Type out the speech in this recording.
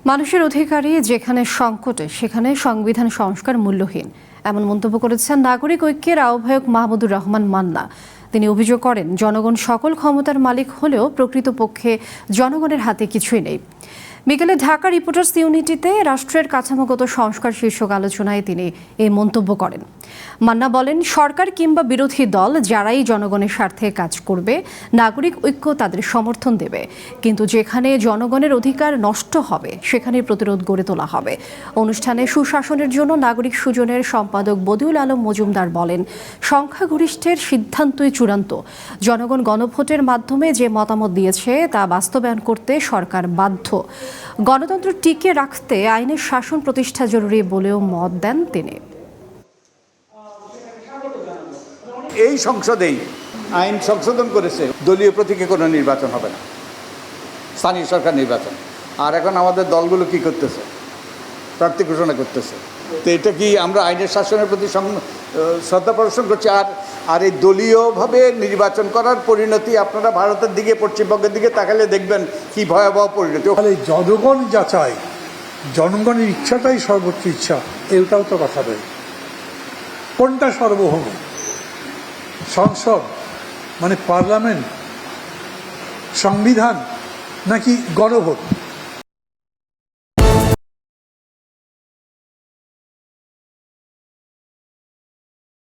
মানুষের অধিকারই যেখানে সংকটে সেখানে সংবিধান সংস্কার মূল্যহীন, এমন মন্তব্য করেছেন নাগরিক ঐক্যের আহ্বায়ক মাহমুদুর রহমান মান্না। তিনি অভিযোগ করেন, জনগণ সকল ক্ষমতার মালিক হলেও প্রকৃতপক্ষে জনগণের হাতে কিছুই নেই। বিকেলে ঢাকা রিপোর্টার্স ইউনিটিতে রাষ্ট্রের কাঠামোগত সংস্কার শীর্ষক আলোচনায় তিনি এই মন্তব্য করেন। মান্না বলেন, সরকার কিংবা বিরোধী দল যারাই জনগণের স্বার্থে কাজ করবে, নাগরিক ঐক্য তাদের সমর্থন দেবে। কিন্তু যেখানে জনগণের অধিকার নষ্ট হবে সেখানে প্রতিরোধ গড়ে তোলা হবে। অনুষ্ঠানে সুশাসনের জন্য নাগরিক সুজনের সম্পাদক বদিউল আলম মজুমদার বলেন, সংখ্যাগরিষ্ঠের সিদ্ধান্তই চূড়ান্ত। জনগণ গণভোটের মাধ্যমে যে মতামত দিয়েছে তা বাস্তবায়ন করতে সরকার বাধ্য। গণতন্ত্র টিকিয়ে রাখতে আইনের শাসন প্রতিষ্ঠা জরুরি বলেও মত দেন তিনি। এই সংসদেই আইন সংশোধন করেছে, দলীয় প্রতীকে কোনো নির্বাচন হবে না, স্থানীয় সরকার নির্বাচন। আর এখন আমাদের দলগুলো কি করতেছে? প্রার্থী ঘোষণা করতেছে। তো এটা কি আমরা আইনের শাসনের প্রতি শ্রদ্ধা প্রদর্শন করছি? আর এই দলীয়ভাবে নির্বাচন করার পরিণতি আপনারা ভারতের দিকে, পশ্চিমবঙ্গের দিকে তাকালে দেখবেন কি ভয়াবহ পরিণতি। জনগণ যা চায়, জনগণের ইচ্ছাটাই সর্বোচ্চ ইচ্ছা, এটাও তো কথা নয়। কোনটা সর্বভৌম? সংসদ মানে পার্লামেন্ট, সংবিধান নাকি গণভোট?